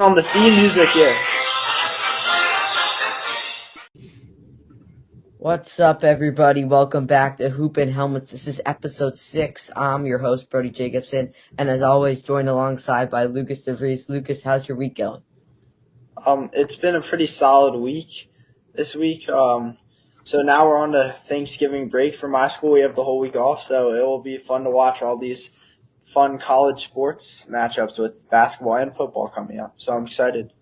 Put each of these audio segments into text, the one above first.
On the theme music here. What's up, everybody? Welcome back to Hoop and Helmets. This is episode 6. I'm your host, Brody Jacobson, and as always, joined alongside by Lucas DeVries. Lucas, how's your week going? It's been a pretty solid week this week. So now we're on to Thanksgiving break for my school. We have the whole week off, so it will be fun to watch all these fun college sports matchups with basketball and football coming up. So I'm excited.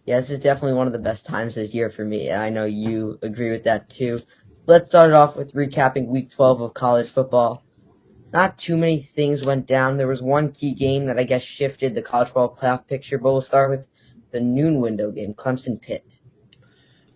Yeah, this is definitely one of the best times of the year for me, and I know you agree with that too. Let's start it off with recapping week 12 of college football. Not too many things went down. There was one key game that I guess shifted the college football playoff picture, but we'll start with the noon window game, Clemson-Pitt.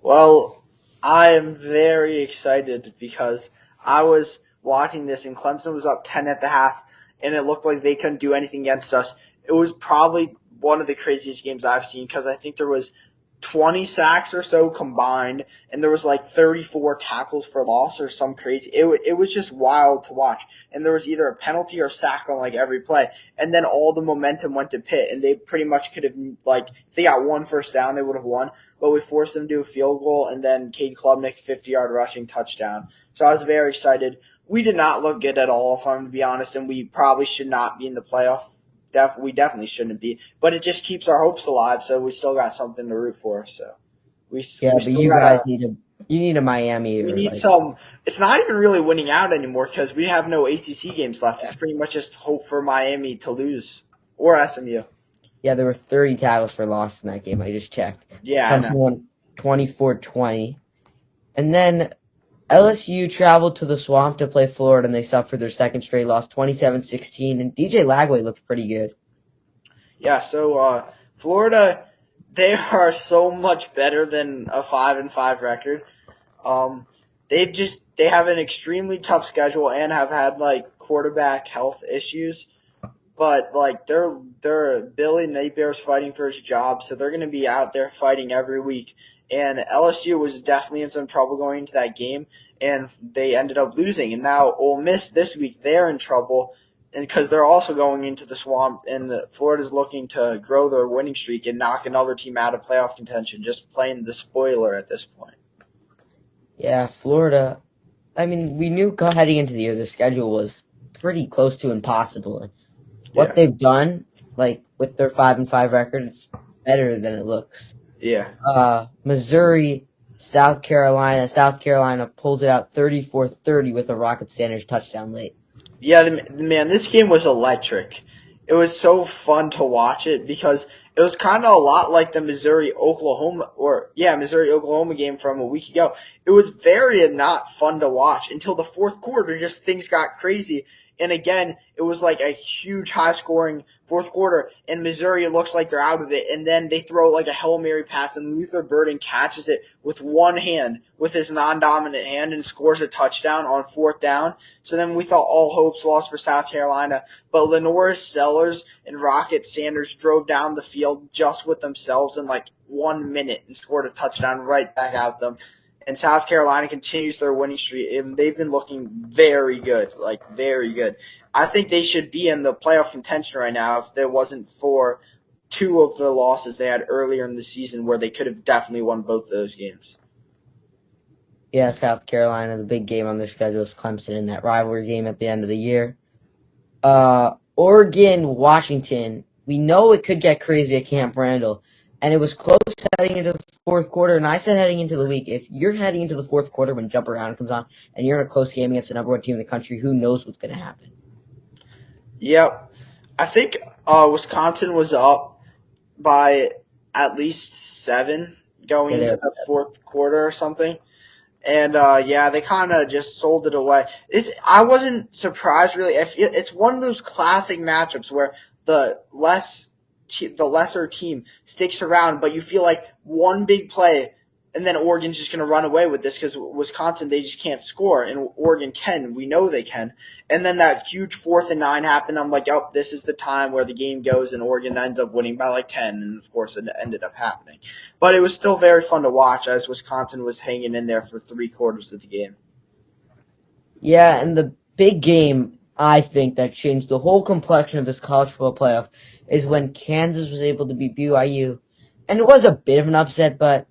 Well, I am very excited because I was watching this and Clemson was up 10 at the half, and it looked like they couldn't do anything against us. It was probably one of the craziest games I've seen because I think there was 20 sacks or so combined, and there was like 34 tackles for loss or some crazy. It was just wild to watch, and there was either a penalty or sack on like every play, and then all the momentum went to Pitt, and they pretty much could have, like, if they got one first down, they would have won, but we forced them to do a field goal, and then Cade Klubnik 50-yard rushing touchdown. So I was very excited. We did not look good at all, if I'm going to be honest, and we probably should not be in the playoff. We definitely shouldn't be, but it just keeps our hopes alive. So we still got something to root for. So we But still you gotta, guys need a Miami we or need some. It's not even really winning out anymore because we have no ACC games left. It's pretty much just hope for Miami to lose or SMU. Yeah, there were 30 tackles for loss in that game. I just checked. Yeah, I Clemson know. won 24-20. And then LSU traveled to the Swamp to play Florida, and they suffered their second straight loss, 27-16. And DJ Lagway looked pretty good. Yeah. So Florida, they are so much better than a 5-5 record. They have an extremely tough schedule and have had like quarterback health issues. But like they're Billy Napier's fighting for his job, so they're going to be out there fighting every week. And LSU was definitely in some trouble going into that game, and they ended up losing. And now Ole Miss this week, they're in trouble, and because they're also going into the Swamp, and Florida's looking to grow their winning streak and knock another team out of playoff contention, just playing the spoiler at this point. Yeah, Florida. I mean, we knew heading into the year their schedule was pretty close to impossible. What they've done, like with their 5-5 record, it's better than it looks. Yeah. Missouri, South Carolina. South Carolina pulls it out 34-30 with a Rocket Sanders touchdown late. Yeah, man, this game was electric. It was so fun to watch it because it was kind of a lot like the Missouri-Oklahoma game from a week ago. It was very not fun to watch until the fourth quarter. Just things got crazy. And again, it was like a huge high-scoring fourth quarter, and Missouri looks like they're out of it. And then they throw like a Hail Mary pass, and Luther Burden catches it with one hand, with his non-dominant hand, and scores a touchdown on fourth down. So then we thought all hopes lost for South Carolina. But Lenora Sellers and Rocket Sanders drove down the field just with themselves in like 1 minute and scored a touchdown right back at them. And South Carolina continues their winning streak, and they've been looking very good, like very good. I think they should be in the playoff contention right now if there wasn't for two of the losses they had earlier in the season where they could have definitely won both those games. Yeah, South Carolina, the big game on their schedule is Clemson in that rivalry game at the end of the year. Oregon, Washington. We know it could get crazy at Camp Randall. And it was close heading into the fourth quarter. And I said heading into the week, if you're heading into the fourth quarter when Jump Around comes on and you're in a close game against the number one team in the country, who knows what's going to happen? Yep. I think Wisconsin was up by at least 7 going into the fourth quarter or something. And, they kind of just sold it away. I wasn't surprised, really. It's one of those classic matchups where the lesser team sticks around, but you feel like one big play, and then Oregon's just going to run away with this because Wisconsin, they just can't score, and Oregon can. We know they can. And then that huge 4th and 9 happened. I'm like, oh, this is the time where the game goes, and Oregon ends up winning by like 10, and of course it ended up happening. But it was still very fun to watch as Wisconsin was hanging in there for 3 quarters of the game. Yeah, and the big game, I think, that changed the whole complexion of this college football playoff is when Kansas was able to beat BYU. And it was a bit of an upset, but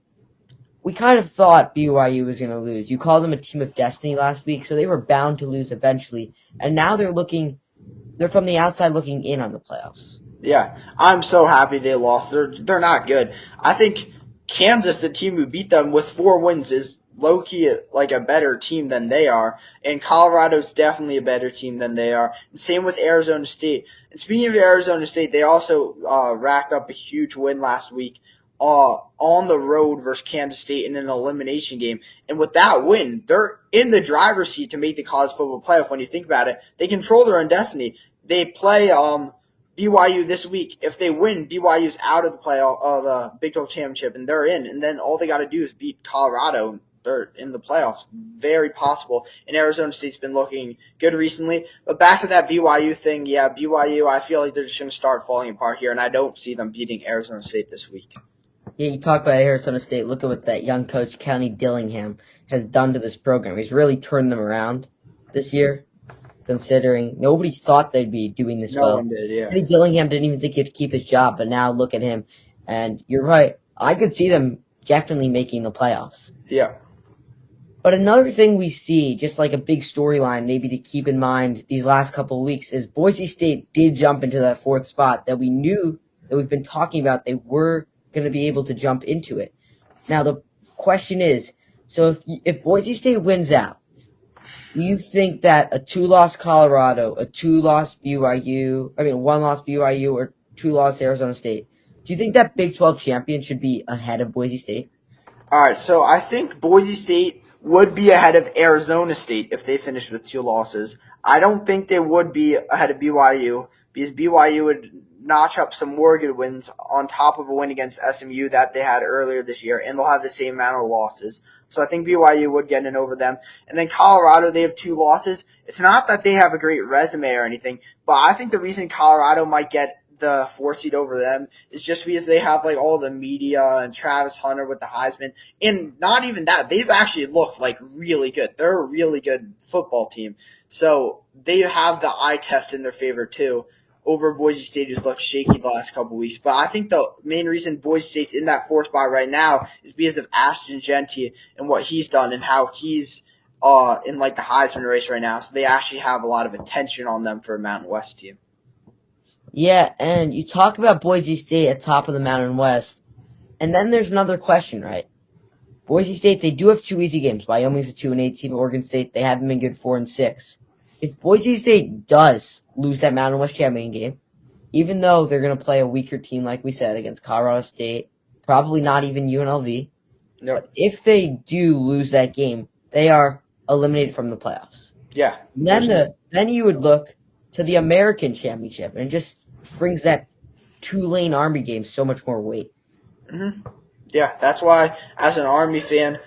we kind of thought BYU was going to lose. You called them a team of destiny last week, so they were bound to lose eventually. And now they're from the outside looking in on the playoffs. Yeah, I'm so happy they lost. They're not good. I think Kansas, the team who beat them with 4 wins, is low-key like a better team than they are. And Colorado's definitely a better team than they are. And same with Arizona State. And speaking of Arizona State, they also racked up a huge win last week on the road versus Kansas State in an elimination game. And with that win, they're in the driver's seat to make the college football playoff. When you think about it, they control their own destiny. They play BYU this week. If they win, BYU's out of the playoff, the Big 12 championship, and they're in. And then all they got to do is beat Colorado. They're in the playoffs. Very possible. And Arizona State's been looking good recently. But back to that BYU thing, yeah, BYU, I feel like they're just going to start falling apart here, and I don't see them beating Arizona State this week. Yeah, you talk about Arizona State. Look at what that young coach, Kenny Dillingham, has done to this program. He's really turned them around this year, considering nobody thought they'd be doing this well. No one did, yeah. Kenny Dillingham didn't even think he'd keep his job, but now look at him. And you're right. I could see them definitely making the playoffs. Yeah. But another thing we see, just like a big storyline maybe to keep in mind these last couple of weeks, is Boise State did jump into that 4th spot that we knew that we've been talking about. They were going to be able to jump into it. Now the question is, so if Boise State wins out, do you think that a 2-loss Colorado, a 1-loss BYU, or 2-loss Arizona State, do you think that Big 12 champion should be ahead of Boise State? All right, so I think Boise State would be ahead of Arizona State if they finished with 2 losses. I don't think they would be ahead of BYU because BYU would notch up some more good wins on top of a win against SMU that they had earlier this year, and they'll have the same amount of losses. So I think BYU would get in over them. And then Colorado, they have 2 losses. It's not that they have a great resume or anything, but I think the reason Colorado might get the 4 seed over them is just because they have like all the media and Travis Hunter with the Heisman. And not even that, they've actually looked like really good. They're a really good football team. So they have the eye test in their favor too over Boise State, who's looked shaky the last couple of weeks. But I think the main reason Boise State's in that 4th spot right now is because of Ashton Jeanty and what he's done and how he's in like the Heisman race right now. So they actually have a lot of attention on them for a Mountain West team. Yeah, and you talk about Boise State at top of the Mountain West, and then there's another question, right? Boise State, they do have 2 easy games. Wyoming's a 2-8 team. Oregon State, they haven't been good 4-6. If Boise State does lose that Mountain West champion game, even though they're going to play a weaker team, like we said, against Colorado State, probably not even UNLV, but if they do lose that game, they are eliminated from the playoffs. Yeah. Then you would look to the American Championship, and it just brings that Tulane Army game so much more weight. Mm-hmm. Yeah, that's why, as an Army fan,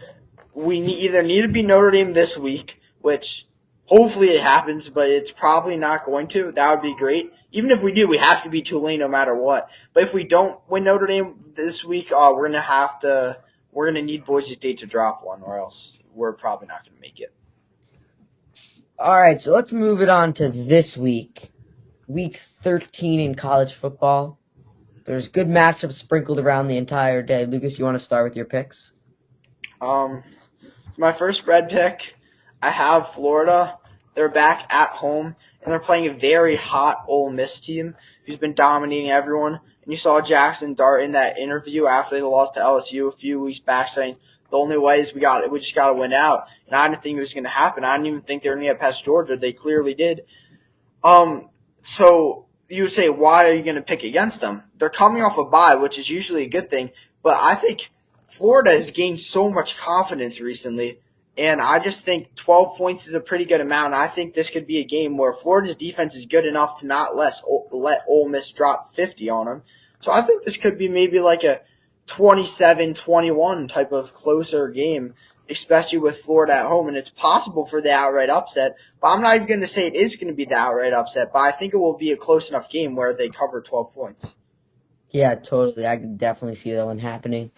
we either need to beat Notre Dame this week, which hopefully it happens, but it's probably not going to. That would be great. Even if we do, we have to beat Tulane no matter what. But if we don't win Notre Dame this week, we're gonna need Boise State to drop one, or else we're probably not gonna make it. All right, so let's move it on to this week, week 13 in college football. There's good matchups sprinkled around the entire day. Lucas, you want to start with your picks? My first spread pick, I have Florida. They're back at home, and they're playing a very hot Ole Miss team who's been dominating everyone. And you saw Jackson Dart in that interview after they lost to LSU a few weeks back saying, the only way is we just got to win out. And I didn't think it was going to happen. I didn't even think they were going to get past Georgia. They clearly did. So you would say, why are you going to pick against them? They're coming off a bye, which is usually a good thing. But I think Florida has gained so much confidence recently. And I just think 12 points is a pretty good amount. And I think this could be a game where Florida's defense is good enough to not let Ole Miss drop 50 on them. So I think this could be maybe like a 27-21 type of closer game, especially with Florida at home. And it's possible for the outright upset. But I'm not even going to say it is going to be the outright upset. But I think it will be a close enough game where they cover 12 points. Yeah, totally. I can definitely see that one happening.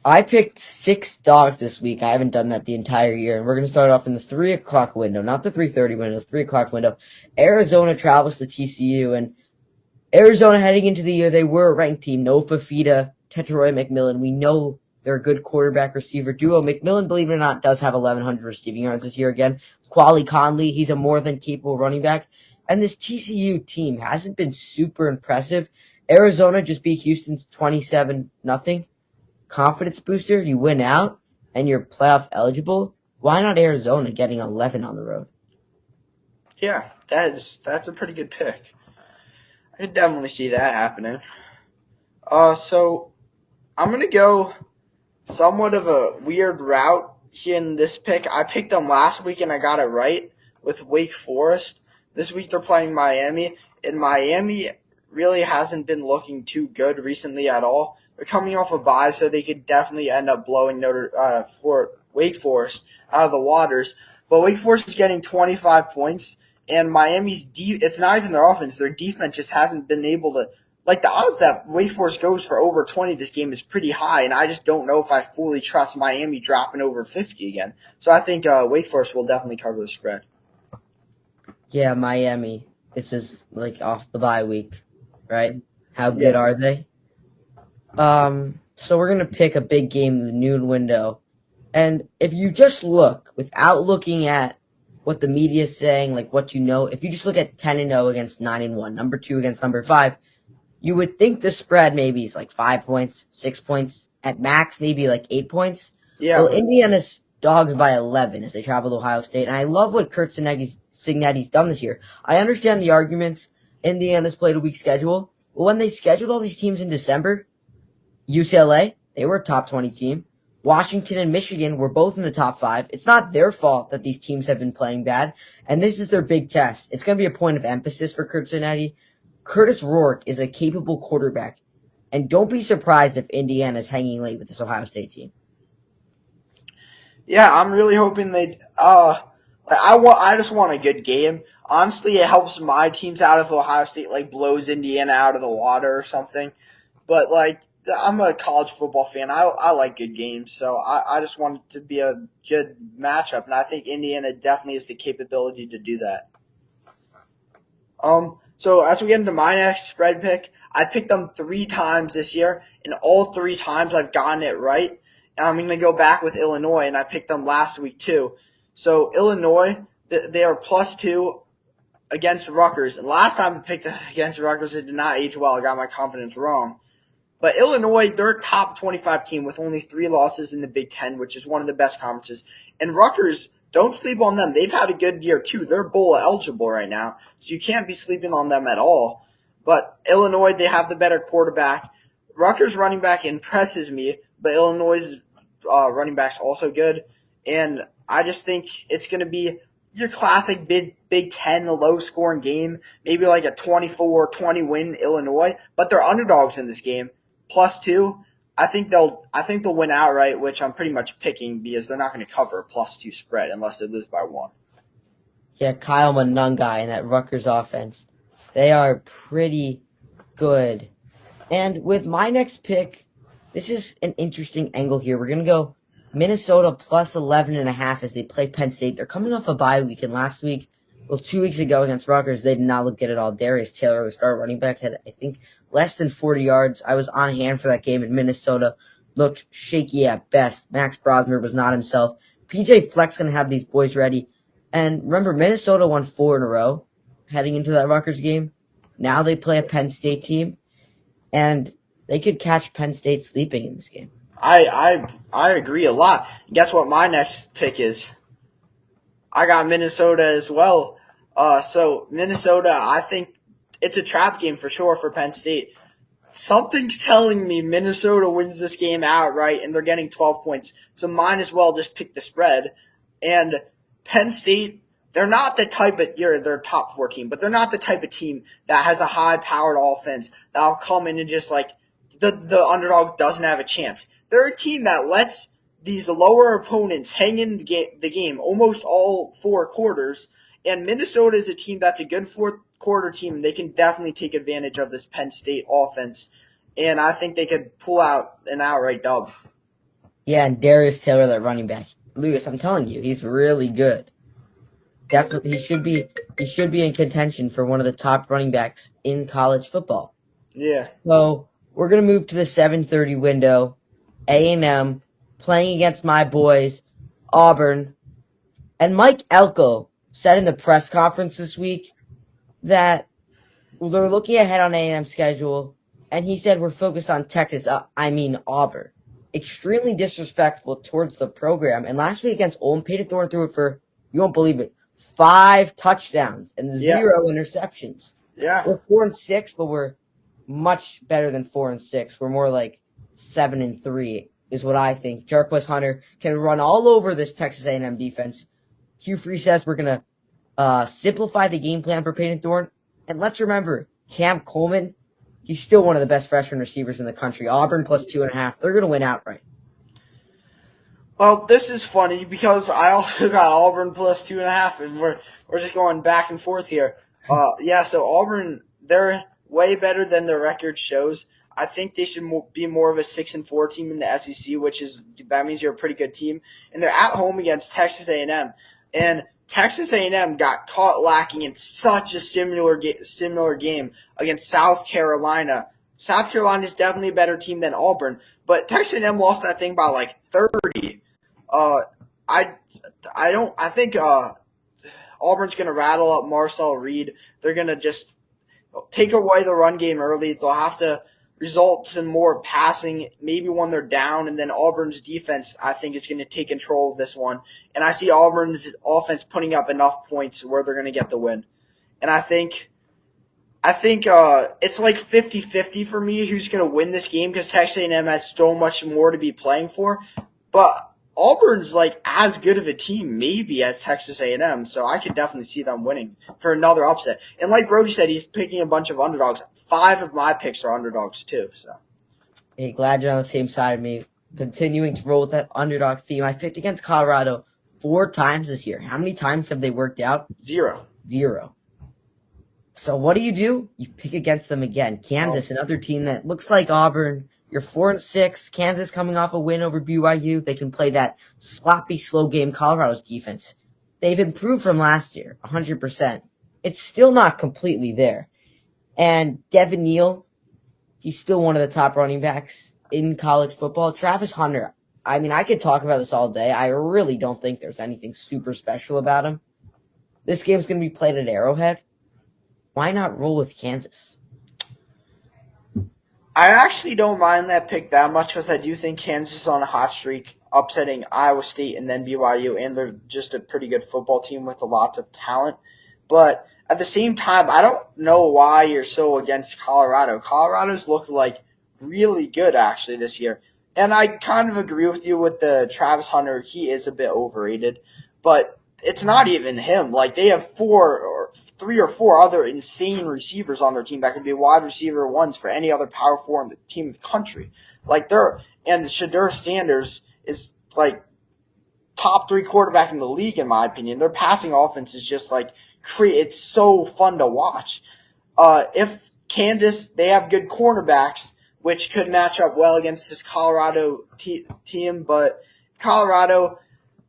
I picked 6 dogs this week. I haven't done that the entire year. And we're going to start off in the 3 o'clock window, not the 3:30 window, the 3 o'clock window. Arizona travels to TCU. And Arizona heading into the year, they were a ranked team. No Fafita Tetroy McMillan. We know they're a good quarterback receiver duo. McMillan, believe it or not, does have 1,100 receiving yards this year again. Quali Conley, he's a more than capable running back. And this TCU team hasn't been super impressive. Arizona just beat Houston's 27-0. Confidence booster, you win out, and you're playoff eligible. Why not Arizona getting 11 on the road? Yeah, that's a pretty good pick. I could definitely see that happening. So I'm gonna go somewhat of a weird route here in this pick. I picked them last week and I got it right with Wake Forest. This week they're playing Miami, and Miami really hasn't been looking too good recently at all. They're coming off a bye, so they could definitely end up blowing for Wake Forest out of the waters. But Wake Forest is getting 25 points, and Miami's it's not even their offense. Their defense just hasn't been able to. Like, the odds that Wake Forest goes for over 20 this game is pretty high, and I just don't know if I fully trust Miami dropping over 50 again. So I think Wake Forest will definitely cover the spread. Yeah, Miami. This is like off the bye week, right? How good are they? So we're gonna pick a big game in the noon window, and if you just look without looking at what the media is saying, like what you know, if you just look at 10-0 against 9-1, number 2 against number 5, you would think the spread maybe is like 5 points, 6 points, at max maybe like 8 points. Yeah. Well, Indiana's dogs by 11 as they travel to Ohio State, and I love what Kurt Cignetti's done this year. I understand the arguments. Indiana's played a weak schedule, but when they scheduled all these teams in December, UCLA, they were a top 20 team. Washington and Michigan were both in the top 5. It's not their fault that these teams have been playing bad, and this is their big test. It's going to be a point of emphasis for Kurt Cignetti. Curtis Rourke is a capable quarterback, and don't be surprised if Indiana's hanging late with this Ohio State team. Yeah, I'm really hoping they. I just want a good game. Honestly, it helps my teams out if Ohio State blows Indiana out of the water or something. But I'm a college football fan. I like good games, so I just want it to be a good matchup, and I think Indiana definitely has the capability to do that. So as we get into my next spread pick, I picked them 3 times this year, and all 3 times I've gotten it right. And I'm going to go back with Illinois, and I picked them last week too. So Illinois, they are +2 against Rutgers. And last time I picked against Rutgers, it did not age well. I got my confidence wrong. But Illinois, they're a top 25 team with only 3 losses in the Big Ten, which is one of the best conferences. And Rutgers, don't sleep on them. They've had a good year too. They're bowl eligible right now, so you can't be sleeping on them at all. But Illinois, they have the better quarterback. Rutgers running back impresses me, but Illinois' running back's also good. And I just think it's going to be your classic Big Ten low-scoring game, maybe like a 24-20 win Illinois. But they're underdogs in this game, +2. I think they'll win outright, which I'm pretty much picking because they're not going to cover a +2 spread unless they lose by 1. Yeah, Kyle Monangai and that Rutgers offense, they are pretty good. And with my next pick, this is an interesting angle here. We're going to go Minnesota +11.5 as they play Penn State. They're coming off a bye week, and last week, 2 weeks ago against Rutgers, they did not look good at all. Darius Taylor, the star running back, had, I think, less than 40 yards. I was on hand for that game, and Minnesota looked shaky at best. Max Brosmer was not himself. PJ Fleck's going to have these boys ready. And remember, Minnesota won 4 in a row heading into that Rutgers game. Now they play a Penn State team, and they could catch Penn State sleeping in this game. I agree a lot. Guess what my next pick is? I got Minnesota as well. So Minnesota, I think it's a trap game for sure for Penn State. Something's telling me Minnesota wins this game outright, and they're getting 12 points. So might as well just pick the spread. And Penn State, they're not the type of they're top 4 team, but they're not the type of team that has a high-powered offense that'll come in and just the underdog doesn't have a chance. They're a team that lets these lower opponents hang in the game almost all 4 quarters. And Minnesota is a team that's a good 4th quarter team, and they can definitely take advantage of this Penn State offense. And I think they could pull out an outright dub. Yeah, and Darius Taylor, that running back. Lucas, I'm telling you, he's really good. Definitely, he should be in contention for one of the top running backs in college football. Yeah. So We're going to move to the 7:30 window. A&M playing against my boys, Auburn. And Mike Elko said in the press conference this week that they're looking ahead on A&M's schedule, and he said we're focused on Texas. Auburn. Extremely disrespectful towards the program. And last week against Ole, Peyton Thorne threw it for, you won't believe it, 5 touchdowns and 0 interceptions. Yeah. We're 4-6, but we're much better than 4-6. We're more like 7-3 is what I think. Jarquez Hunter can run all over this Texas A&M defense. Hugh Freeze says we're going to simplify the game plan for Peyton Thorne. And let's remember, Cam Coleman, he's still one of the best freshman receivers in the country. Auburn plus 2.5. They're going to win outright. Well, this is funny because I also got Auburn plus 2.5, and we're just going back and forth here. So Auburn, they're way better than their record shows. I think they should be more of a 6-4 team in the SEC, that means you're a pretty good team. And they're at home against Texas A&M, and Texas A&M got caught lacking in such a similar game against South Carolina. South Carolina is definitely a better team than Auburn, but Texas A&M lost that thing by like 30. I think Auburn's going to rattle up Marcel Reed. They're going to just take away the run game early. They'll have to result in more passing, maybe when they're down, and then Auburn's defense, I think, is going to take control of this one. And I see Auburn's offense putting up enough points where they're going to get the win. And I think it's like 50-50 for me who's going to win this game because Texas A&M has so much more to be playing for. But Auburn's like as good of a team maybe as Texas A&M, so I could definitely see them winning for another upset. And like Brody said, he's picking a bunch of underdogs. 5 of my picks are underdogs too. So, hey, glad you're on the same side of me. Continuing to roll with that underdog theme. I picked against Colorado 4 times this year. How many times have they worked out? 0. So what do? You pick against them again. Kansas, another team that looks like Auburn. You're 4-6. Kansas coming off a win over BYU. They can play that sloppy, slow game Colorado's defense. They've improved from last year, 100%. It's still not completely there. And Devin Neal, he's still one of the top running backs in college football. Travis Hunter, I mean, I could talk about this all day. I really don't think there's anything super special about him. This game's going to be played at Arrowhead. Why not roll with Kansas? I actually don't mind that pick that much because I do think Kansas is on a hot streak, upsetting Iowa State and then BYU, and they're just a pretty good football team with a lot of talent. But at the same time, I don't know why you're so against Colorado. Colorado's looked like really good actually this year. And I kind of agree with you with the Travis Hunter. He is a bit overrated, but it's not even him. Like they have 3 or 4 other insane receivers on their team that could be wide receiver ones for any other Power 4 on the team in the country. And Shedeur Sanders is like top 3 quarterback in the league in my opinion. Their passing offense is just like it's so fun to watch. If Kansas, they have good cornerbacks, which could match up well against this Colorado team, but Colorado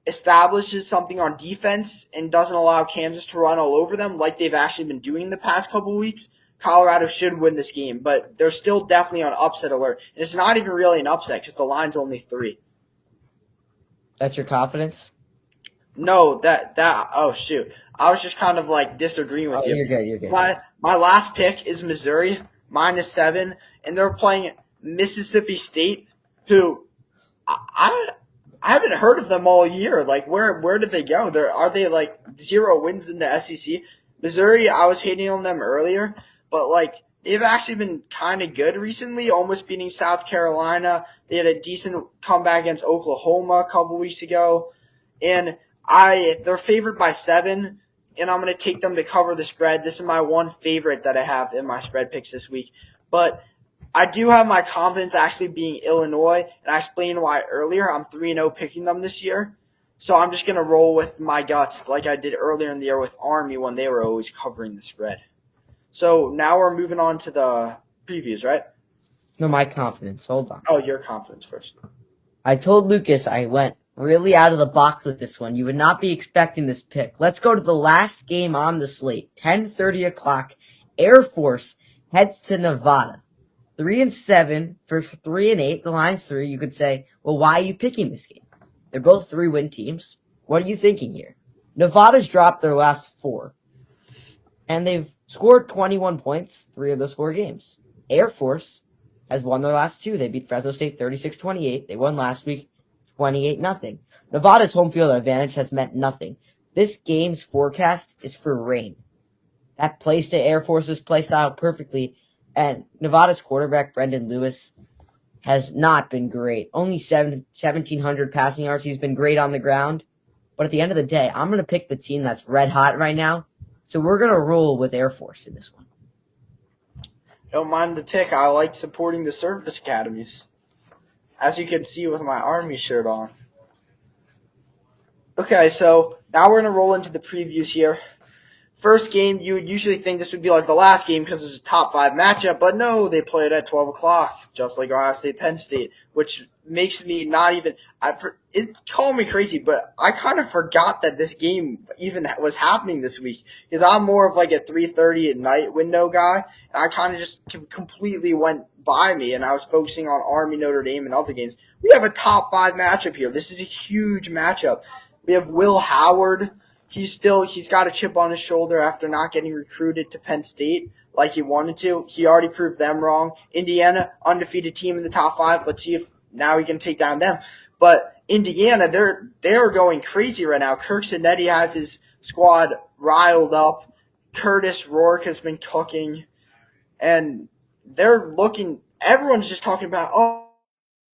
establishes something on defense and doesn't allow Kansas to run all over them like they've actually been doing the past couple of weeks, Colorado should win this game, but they're still definitely on upset alert. And it's not even really an upset because the line's only 3. That's your confidence? No, oh shoot. I was just kind of like disagreeing with you. You're good. My last pick is Missouri, -7, and they're playing Mississippi State, who I haven't heard of them all year. Like, where did they go? Are they like 0 wins in the SEC? Missouri, I was hating on them earlier, but like they've actually been kind of good recently, almost beating South Carolina. They had a decent comeback against Oklahoma a couple weeks ago, and they're favored by 7. And I'm going to take them to cover the spread. This is my one favorite that I have in my spread picks this week. But I do have my confidence actually being Illinois, and I explained why earlier. I'm 3-0 picking them this year. So I'm just going to roll with my guts like I did earlier in the year with Army when they were always covering the spread. So now we're moving on to the previews, right? No, my confidence. Hold on. Oh, your confidence first. I told Lucas I went really out of the box with this one. You would not be expecting this pick. Let's go to the last game on the slate. 10:30 o'clock. Air Force heads to Nevada. 3-7 versus 3-8. The line's 3. You could say, well, why are you picking this game? They're both 3-win teams. What are you thinking here? Nevada's dropped their last 4, and they've scored 21 points 3 of those 4 games. Air Force has won their last 2. They beat Fresno State 36-28. They won last week 28-0. Nevada's home field advantage has meant nothing. This game's forecast is for rain. That plays to Air Force's play style perfectly, and Nevada's quarterback, Brendan Lewis, has not been great. Only 1,700 passing yards. He's been great on the ground. But at the end of the day, I'm going to pick the team that's red hot right now. So we're going to roll with Air Force in this one. Don't mind the pick. I like supporting the service academies, as you can see with my Army shirt on. Okay, so now we're going to roll into the previews here. First game, you would usually think this would be like the last game because it's a top 5 matchup, but no, they play it at 12 o'clock, just like Ohio State, Penn State, which makes me not even – it called me crazy, but I kind of forgot that this game even was happening this week because I'm more of like a 3:30 at night window guy, and I kind of just completely went by me, and I was focusing on Army, Notre Dame, and other games. We have a top 5 matchup here. This is a huge matchup. We have Will Howard. He's got a chip on his shoulder after not getting recruited to Penn State like he wanted to. He already proved them wrong. Indiana, undefeated team in the top 5. Let's see if now he can take down them. But Indiana, they're going crazy right now. Kirk Cinetti has his squad riled up. Curtis Rourke has been cooking. And they're looking – everyone's just talking about,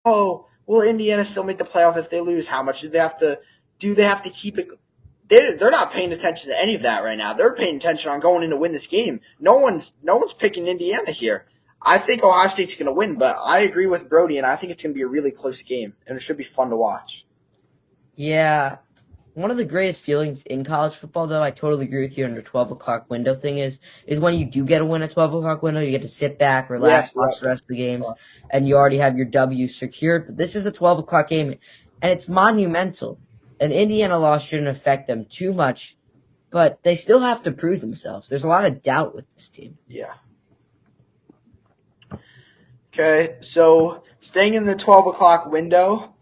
will Indiana still make the playoff if they lose? How much do they have to keep it – they're not paying attention to any of that right now. They're paying attention on going in to win this game. No one's picking Indiana here. I think Ohio State's going to win, but I agree with Brody, and I think it's going to be a really close game, and it should be fun to watch. Yeah. One of the greatest feelings in college football, though, I totally agree with you on the 12 o'clock window thing, is when you do get a win at 12 o'clock window, you get to sit back, relax, watch the rest of the games, and you already have your W secured. But this is a 12 o'clock game, and it's monumental. An Indiana loss shouldn't affect them too much, but they still have to prove themselves. There's a lot of doubt with this team. Yeah. Okay, so staying in the 12 o'clock window,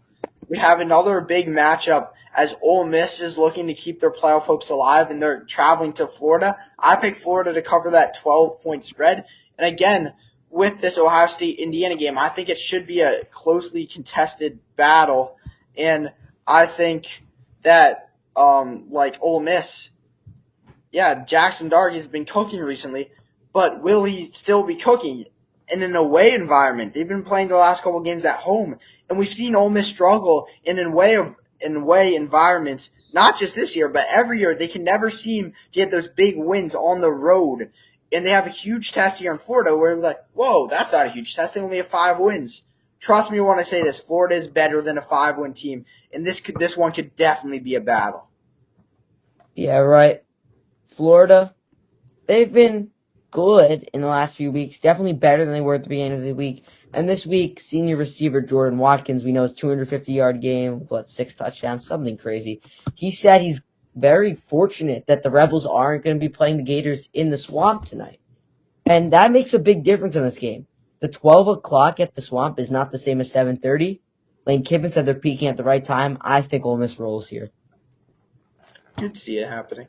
we have another big matchup as Ole Miss is looking to keep their playoff hopes alive, and they're traveling to Florida. I picked Florida to cover that 12-point spread. And again, with this Ohio State-Indiana game, I think it should be a closely contested battle. And I think that, like Ole Miss, Jackson Darby has been cooking recently, but will he still be cooking in an away environment? They've been playing the last couple games at home, and we've seen Ole Miss struggle in away environments, not just this year, but every year. They can never seem to get those big wins on the road, and they have a huge test here in Florida where we're like, whoa, that's not a huge test. They only have 5 wins. Trust me when I say this, Florida is better than a 5-win team, and this one could definitely be a battle. Yeah, right. Florida, they've been good in the last few weeks, definitely better than they were at the beginning of the week. And this week, senior receiver Jordan Watkins, we know his 250-yard game with 6 touchdowns, something crazy. He said he's very fortunate that the Rebels aren't going to be playing the Gators in the Swamp tonight. And that makes a big difference in this game. The 12 o'clock at the Swamp is not the same as 7:30. Lane Kiffin said they're peaking at the right time. I think Ole Miss rolls here. Could see it happening.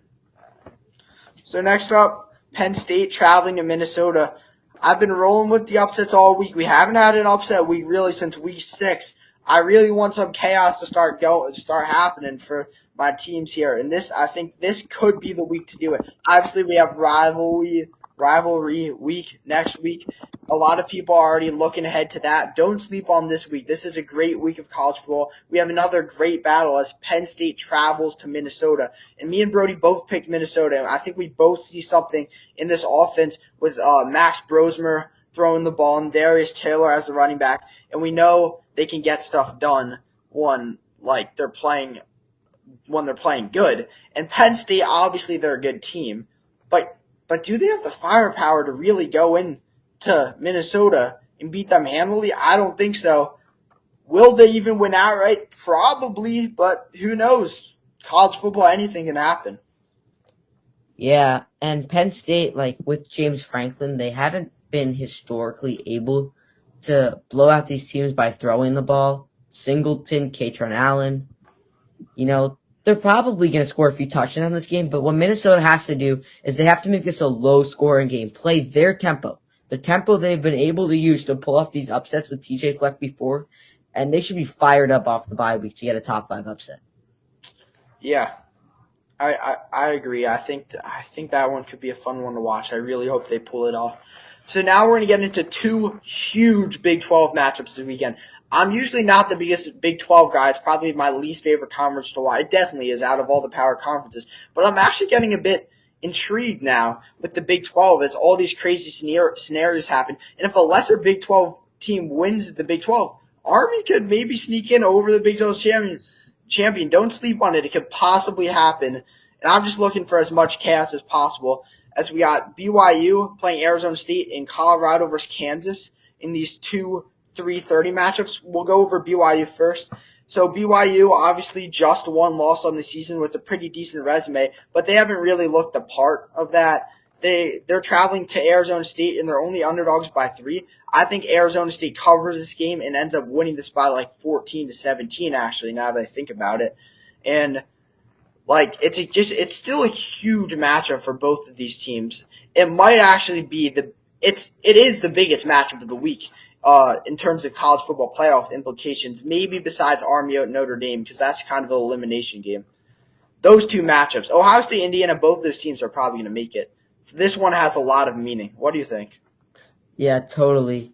So next up, Penn State traveling to Minnesota. I've been rolling with the upsets all week. We haven't had an upset week really since week 6. I really want some chaos to start happening for my teams here, and I think this could be the week to do it. Obviously, we have rivalry week next week. A lot of people are already looking ahead to that. Don't sleep on this week. This is a great week of college football. We have another great battle as Penn State travels to Minnesota. And me and Brody both picked Minnesota. And I think we both see something in this offense with Max Brosmer throwing the ball and Darius Taylor as the running back. And we know they can get stuff done when they're playing good. And Penn State, obviously, they're a good team. But do they have the firepower to really go in to Minnesota and beat them handily? I don't think so. Will they even win outright? Probably, but who knows? College football, anything can happen. Yeah, and Penn State, with James Franklin, they haven't been historically able to blow out these teams by throwing the ball. Singleton, Katron Allen, they're probably going to score a few touchdowns in this game, but what Minnesota has to do is they have to make this a low-scoring game, play their tempo, the tempo they've been able to use to pull off these upsets with TJ Fleck before, and they should be fired up off the bye week to get a top 5 upset. Yeah, I agree. I think that one could be a fun one to watch. I really hope they pull it off. So now we're going to get into 2 huge Big 12 matchups this weekend. I'm usually not the biggest Big 12 guy. It's probably my least favorite conference to watch. It definitely is out of all the power conferences. But I'm actually getting a bit intrigued now with the Big 12 as all these crazy scenarios happen. And if a lesser Big 12 team wins the Big 12, Army could maybe sneak in over the Big 12 champion. Don't sleep on it. It could possibly happen. And I'm just looking for as much chaos as possible, as we got BYU playing Arizona State and Colorado versus Kansas in these 2 3:30 matchups. We'll go over BYU first. So BYU obviously just one loss on the season with a pretty decent resume, but they haven't really looked a part of that. They're traveling to Arizona State and they're only underdogs by 3. I think Arizona State covers this game and ends up winning this by like 14-17 actually, now that I think about it. And it's still a huge matchup for both of these teams. It might actually be it is the biggest matchup of the week in terms of college football playoff implications, maybe besides Army at Notre Dame, because that's kind of an elimination game. Those 2 matchups, Ohio State, Indiana, both those teams are probably going to make it. So this one has a lot of meaning. What do you think? Yeah, totally.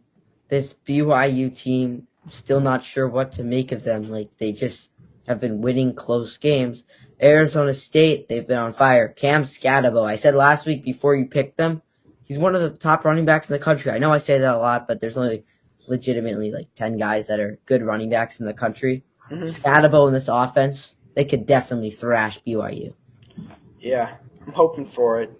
This BYU team, still not sure what to make of them. They just have been winning close games. Arizona State, they've been on fire. Cam Scatabo, I said last week before you picked them, he's one of the top running backs in the country. I know I say that a lot, but there's only legitimately 10 guys that are good running backs in the country. Mm-hmm. Scatabo in this offense, they could definitely thrash BYU. Yeah, I'm hoping for it.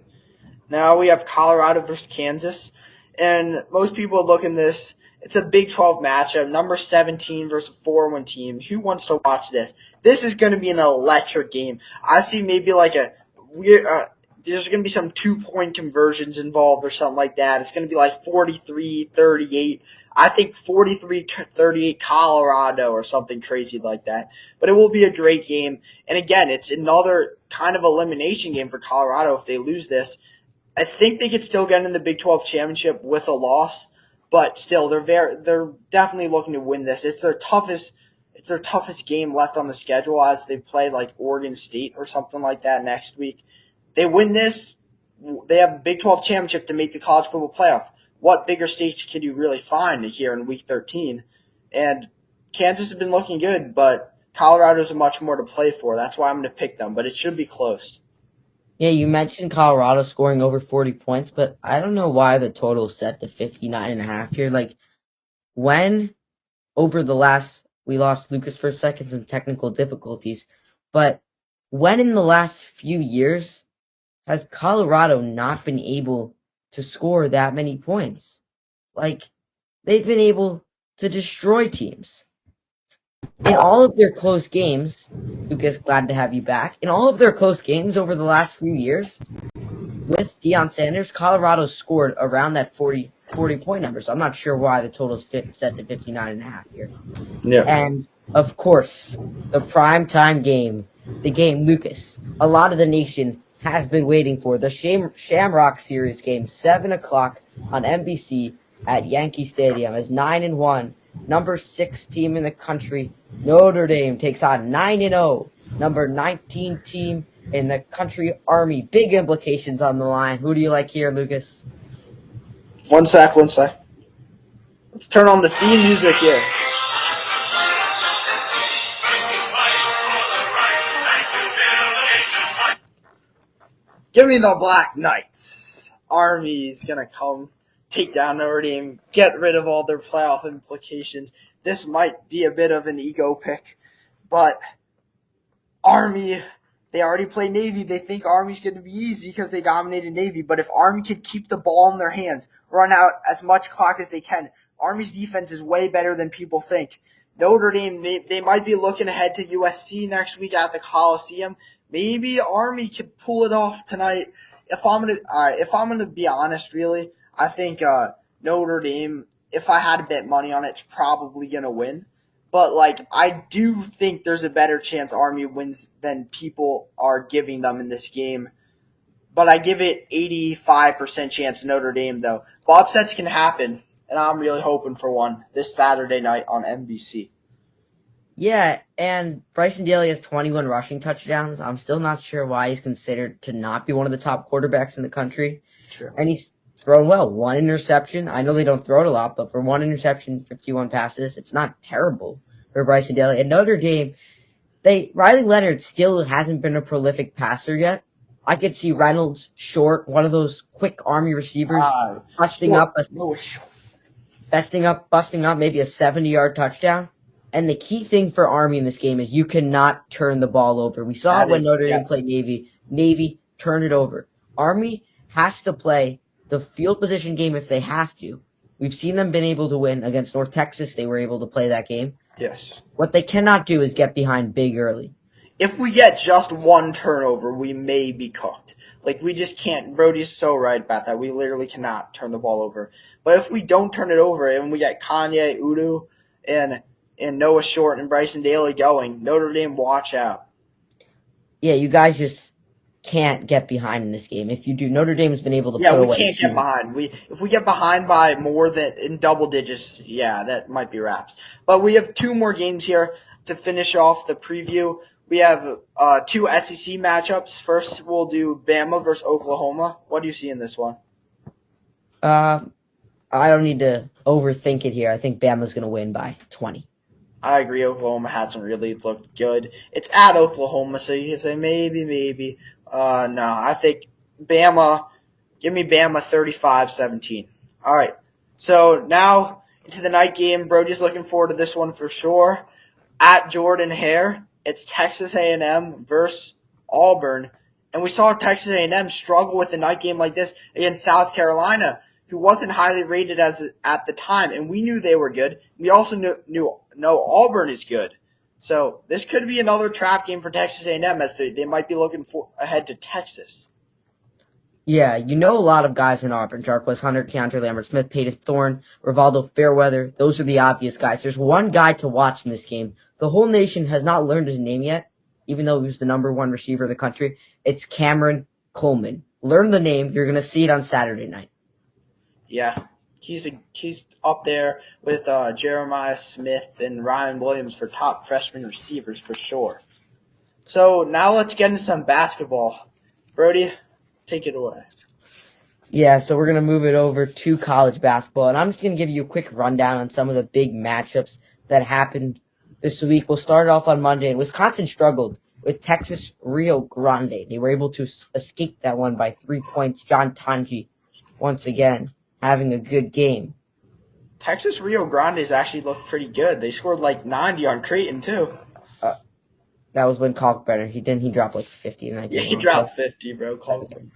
Now we have Colorado versus Kansas, and most people look in this. It's a Big 12 matchup, number 17 versus 4-1 team. Who wants to watch this? This is going to be an electric game. I see maybe there's going to be some 2-point conversions involved or something like that. It's going to be like 43-38. I think 43-38 Colorado or something crazy like that. But it will be a great game. And again, it's another kind of elimination game for Colorado if they lose this. I think they could still get in the Big 12 championship with a loss, but still they're definitely looking to win this. It's their toughest game left on the schedule, as they play like Oregon State or something like that next week. They win this, they have a Big 12 championship to make the college football playoff. What bigger stage can you really find here in Week 13? And Kansas has been looking good, but Colorado's much more to play for. That's why I'm going to pick them, but it should be close. Yeah, you mentioned Colorado scoring over 40 points, but I don't know why the total is set to 59.5 here. When over the last, we lost Lucas for a second, some technical difficulties, but when in the last few years has Colorado not been able to score that many points? They've been able to destroy teams. In all of their close games, Lucas, glad to have you back. In all of their close games over the last few years, with Deion Sanders, Colorado scored around that 40-point number. So I'm not sure why the total is set to 59.5 here. Yeah. And, of course, the primetime game, the game, Lucas, a lot of the nation has been waiting for, the Shamrock Series game, 7 o'clock on NBC at Yankee Stadium, as 9-1, number 6 team in the country, Notre Dame, takes on 9-0, number 19 team in the country, Army. Big implications on the line. Who do you like here, Lucas? One sec. Let's turn on the theme music here. Give me the Black Knights. Army's going to come take down Notre Dame, get rid of all their playoff implications. This might be a bit of an ego pick, but Army, they already play Navy. They think Army's going to be easy because they dominated Navy. But if Army could keep the ball in their hands, run out as much clock as they can, Army's defense is way better than people think. Notre Dame, they might be looking ahead to USC next week at the Coliseum. Maybe Army could pull it off tonight. If I'm gonna be honest, really, I think Notre Dame if I had to bet money on it, it's probably going to win. But, like, I do think there's a better chance Army wins than people are giving them in this game. But I give it 85% chance Notre Dame, though. But upsets can happen, and I'm really hoping for one this Saturday night on NBC. Yeah, and Bryson Daly has 21 rushing touchdowns. I'm still not sure why he's considered to not be one of the top quarterbacks in the country. True. And he's thrown well. One interception. I know they don't throw it a lot, but for one interception, 51 passes, it's not terrible for Bryson Daly. And Notre Dame, Riley Leonard still hasn't been a prolific passer yet. I could see Reynolds short, one of those quick Army receivers, busting up maybe a 70-yard touchdown. And the key thing for Army in this game is you cannot turn the ball over. We saw it when Notre Dame played Navy. Navy turned it over. Army has to play the field position game if they have to. We've seen them been able to win against North Texas. They were able to play that game. Yes. What they cannot do is get behind big early. If we get just one turnover, we may be cooked. Like, we just can't. Brody's so right about that. We literally cannot turn the ball over. But if we don't turn it over and we get Kanye, Udu, and Noah Short and Bryson Daly going, Notre Dame, watch out. Yeah, you guys just can't get behind in this game. If you do, Notre Dame's been able to put away. Yeah, we can't get behind. If we get behind by more than in double digits, yeah, that might be wraps. But we have two more games here to finish off the preview. We have two SEC matchups. First, we'll do Bama versus Oklahoma. What do you see in this one? I don't need to overthink it here. I think Bama's going to win by 20. I agree. Oklahoma hasn't really looked good. It's at Oklahoma, so you can say maybe. No, I think Bama. Give me Bama 35-17. All right. So now into the night game. Brody's looking forward to this one for sure. At Jordan-Hare, it's Texas A&M versus Auburn, and we saw Texas A&M struggle with a night game like this against South Carolina, who wasn't highly rated at the time, and we knew they were good. We also know Auburn is good. So this could be another trap game for Texas A&M as they might be looking ahead to Texas. Yeah, you know a lot of guys in Auburn. Jarquez Hunter, Keandre Lambert-Smith, Peyton Thorne, Rivaldo Fairweather. Those are the obvious guys. There's one guy to watch in this game. The whole nation has not learned his name yet, even though he was the number one receiver of the country. It's Cameron Coleman. Learn the name. You're going to see it on Saturday night. Yeah, he's up there with Jeremiah Smith and Ryan Williams for top freshman receivers for sure. So now let's get into some basketball. Brody, take it away. Yeah, so we're going to move it over to college basketball, and I'm just going to give you a quick rundown on some of the big matchups that happened this week. We'll start off on Monday, and Wisconsin struggled with Texas Rio Grande. They were able to escape that one by 3 points. John Tanji, once again, having a good game. Texas Rio Grande's actually looked pretty good. They scored like 90 on Creighton, too. That was when Kalkbrenner, he dropped like 50 in that game. Yeah, he dropped 50, bro. Kalkbrenner.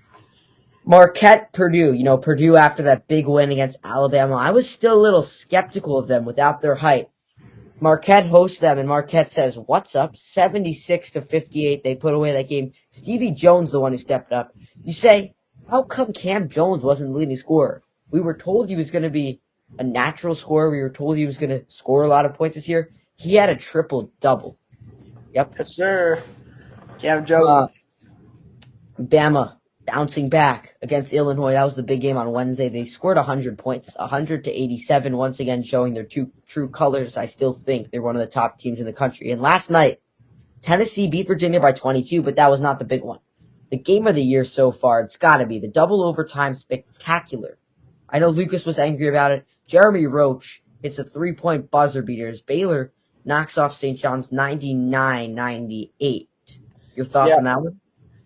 Marquette, Purdue. Purdue after that big win against Alabama. I was still a little skeptical of them without their height. Marquette hosts them, and Marquette says, what's up? 76-58. They put away that game. Stevie Jones, the one who stepped up. You say, how come Cam Jones wasn't the leading scorer? We were told he was going to be a natural scorer. We were told he was going to score a lot of points this year. He had a triple-double. Yep. Yes, sir. Cam Jones. Bama bouncing back against Illinois. That was the big game on Wednesday. They scored 100 points, 100-87, once again showing their true colors. I still think they're one of the top teams in the country. And last night, Tennessee beat Virginia by 22, but that was not the big one. The game of the year so far, it's got to be the double overtime spectacular. I know Lucas was angry about it. Jeremy Roach hits a 3-point buzzer beater as Baylor knocks off St. John's 99-98. Your thoughts on that one?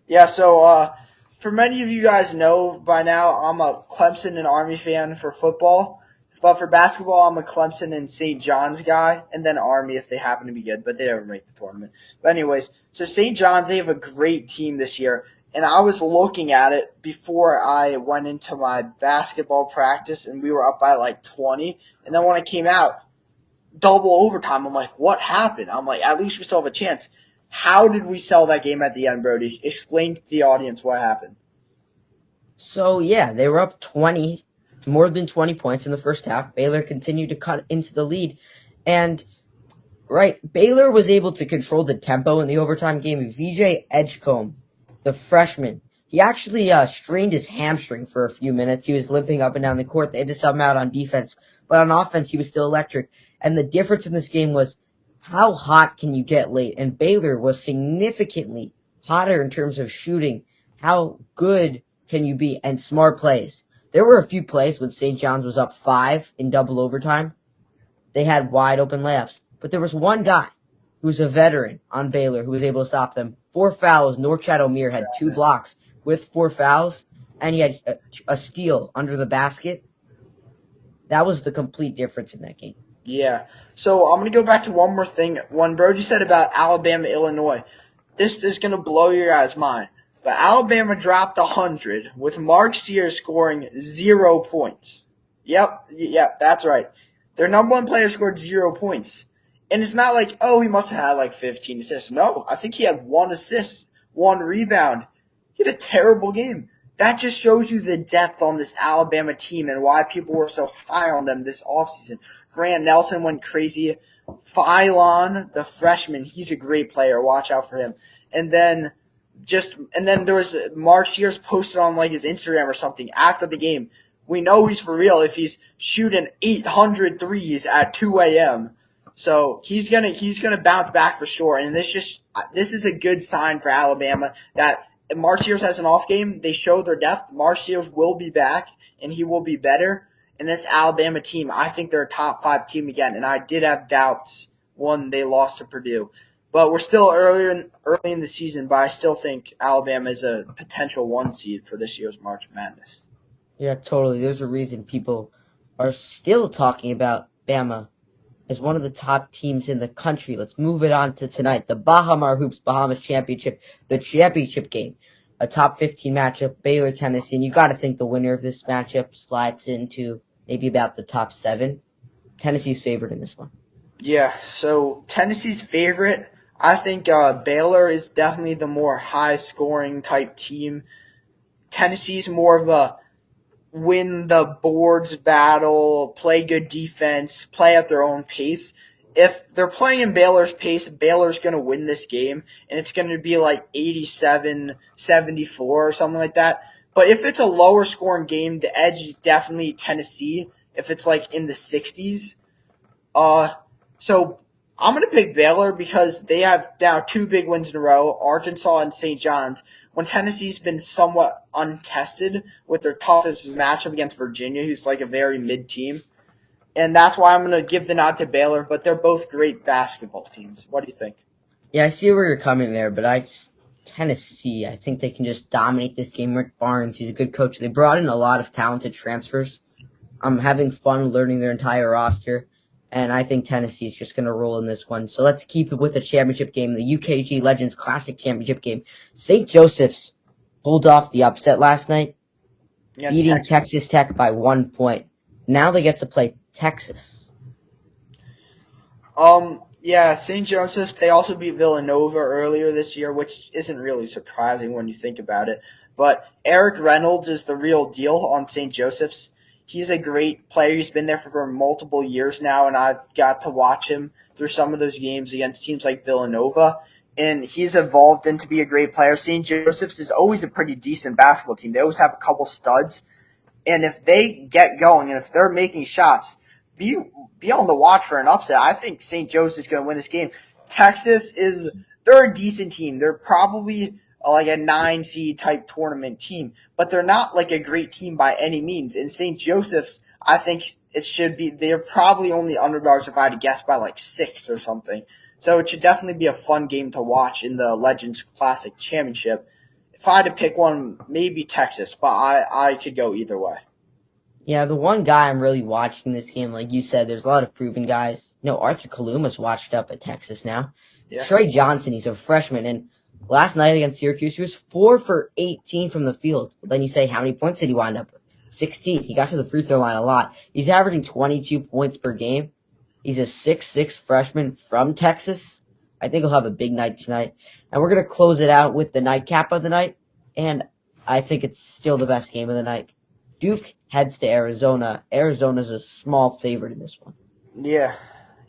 Yeah, so for many of you guys know by now, I'm a Clemson and Army fan for football. But for basketball, I'm a Clemson and St. John's guy, and then Army if they happen to be good, but they never make the tournament. But anyways, so St. John's, they have a great team this year. And I was looking at it before I went into my basketball practice, and we were up by like 20. And then when I came out, double overtime, I'm like, what happened? I'm like, at least we still have a chance. How did we sell that game at the end, Brody? Explain to the audience what happened. So, yeah, they were up 20 more than 20 points in the first half. Baylor continued to cut into the lead. And, Baylor was able to control the tempo in the overtime game. VJ Edgecombe, the freshman, he actually strained his hamstring for a few minutes. He was limping up and down the court. They had to sub him out on defense. But on offense, he was still electric. And the difference in this game was how hot can you get late? And Baylor was significantly hotter in terms of shooting. How good can you be? And smart plays. There were a few plays when St. John's was up 5 in double overtime. They had wide open layups. But there was one guy who was a veteran on Baylor who was able to stop them. 4 fouls. Norchad O'Meara had 2 blocks with 4 fouls, and he had a steal under the basket. That was the complete difference in that game. Yeah. So I'm going to go back to one more thing. When Brody said about Alabama, Illinois, this is going to blow your guys' mind. But Alabama dropped 100 with Mark Sears scoring 0 points. Yep, that's right. Their number one player scored 0 points. And it's not like, oh, he must have had like 15 assists. No, I think he had 1 assist, 1 rebound. He had a terrible game. That just shows you the depth on this Alabama team and why people were so high on them this offseason. Grant Nelson went crazy. Philon, the freshman, he's a great player. Watch out for him. And then there was Mark Sears posted on like his Instagram or something after the game. We know he's for real if he's shooting 800 threes at 2 a.m. So he's gonna bounce back for sure. And this is a good sign for Alabama that if Mark Sears has an off game, they show their depth. Mark Sears will be back and he will be better. And this Alabama team, I think they're a top 5 team again. And I did have doubts when they lost to Purdue. But we're still early in the season, but I still think Alabama is a potential 1 seed for this year's March Madness. Yeah, totally. There's a reason people are still talking about Bama as one of the top teams in the country. Let's move it on to tonight. The Bahamar Hoops Bahamas Championship, the championship game. A top 15 matchup, Baylor, Tennessee. And you got to think the winner of this matchup slides into maybe about the top 7. Tennessee's favored in this one. Yeah, so Tennessee's favorite. I think Baylor is definitely the more high-scoring type team. Tennessee's more of a win the boards battle, play good defense, play at their own pace. If they're playing in Baylor's pace, Baylor's going to win this game, and it's going to be like 87-74 or something like that. But if it's a lower-scoring game, the edge is definitely Tennessee if it's like in the 60s. So I'm going to pick Baylor because they have now 2 big wins in a row, Arkansas and St. John's, when Tennessee's been somewhat untested with their toughest matchup against Virginia, who's like a very mid team. And that's why I'm going to give the nod to Baylor, but they're both great basketball teams. What do you think? Yeah, I see where you're coming there, but Tennessee, I think they can just dominate this game. Rick Barnes, he's a good coach. They brought in a lot of talented transfers. I'm having fun learning their entire roster. And I think Tennessee is just going to roll in this one. So let's keep it with the championship game, the UKG Legends Classic Championship game. St. Joseph's pulled off the upset last night, beating Texas Tech by 1 point. Now they get to play Texas. Yeah, St. Joseph's, they also beat Villanova earlier this year, which isn't really surprising when you think about it. But Eric Reynolds is the real deal on St. Joseph's. He's a great player. He's been there for multiple years now, and I've got to watch him through some of those games against teams like Villanova. And he's evolved into be a great player. St. Joseph's is always a pretty decent basketball team. They always have a couple studs. And if they get going and if they're making shots, be on the watch for an upset. I think St. Joseph's is going to win this game. Texas they're a decent team. They're probably like a 9 seed type tournament team, but they're not like a great team by any means. In St. Joseph's, I think they're probably only underdogs if I had to guess by like 6 or something. So it should definitely be a fun game to watch in the Legends Classic Championship. If I had to pick one, maybe Texas, but I could go either way. Yeah, the one guy I'm really watching this game, like you said, there's a lot of proven guys. Arthur Kaluma's washed up at Texas now. Yeah. Trey Johnson, he's a freshman, and last night against Syracuse, he was 4 for 18 from the field. But then you say, how many points did he wind up with? 16. He got to the free throw line a lot. He's averaging 22 points per game. He's a 6'6 freshman from Texas. I think he'll have a big night tonight. And we're going to close it out with the nightcap of the night. And I think it's still the best game of the night. Duke heads to Arizona. Arizona's a small favorite in this one. Yeah.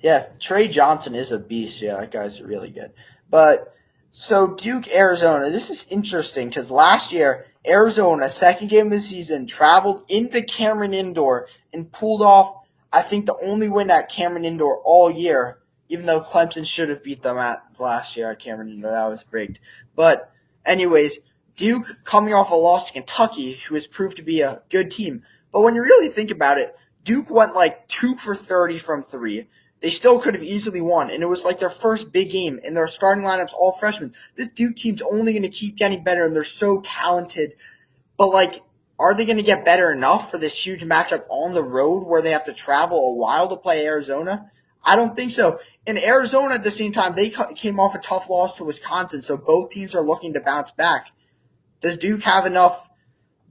Yeah, Trey Johnson is a beast. Yeah, that guy's really good. But so Duke, Arizona, this is interesting because last year, Arizona, second game of the season, traveled into Cameron Indoor and pulled off, I think, the only win at Cameron Indoor all year, even though Clemson should have beat them at last year at Cameron Indoor. That was rigged. But anyways, Duke coming off a loss to Kentucky, who has proved to be a good team. But when you really think about it, Duke went like 2 for 30 from three. They still could have easily won, and it was like their first big game, and their starting lineup's all freshmen. This Duke team's only going to keep getting better, and they're so talented. But, like, are they going to get better enough for this huge matchup on the road where they have to travel a while to play Arizona? I don't think so. And Arizona, at the same time, they came off a tough loss to Wisconsin, so both teams are looking to bounce back. Does Duke have enough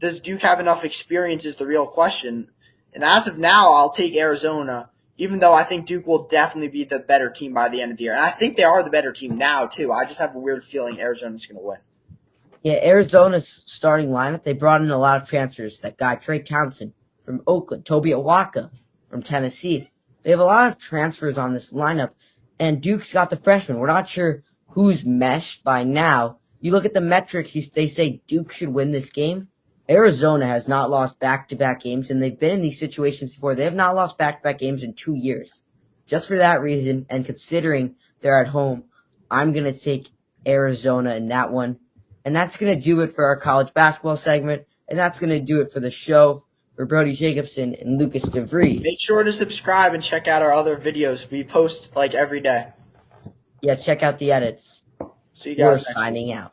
experience is the real question. And as of now, I'll take Arizona, even though I think Duke will definitely be the better team by the end of the year. And I think they are the better team now, too. I just have a weird feeling Arizona's going to win. Yeah, Arizona's starting lineup, they brought in a lot of transfers. That guy, Trey Townsend from Oakland, Toby Awaka from Tennessee. They have a lot of transfers on this lineup, and Duke's got the freshmen. We're not sure who's meshed by now. You look at the metrics, they say Duke should win this game. Arizona has not lost back-to-back games, and they've been in these situations before. They have not lost back-to-back games in 2 years. Just for that reason, and considering they're at home, I'm going to take Arizona in that one. And that's going to do it for our college basketball segment, and that's going to do it for the show. For Brody Jacobson and Lucas DeVries. Make sure to subscribe and check out our other videos. We post like every day. Yeah, check out the edits. See you guys. We're signing out.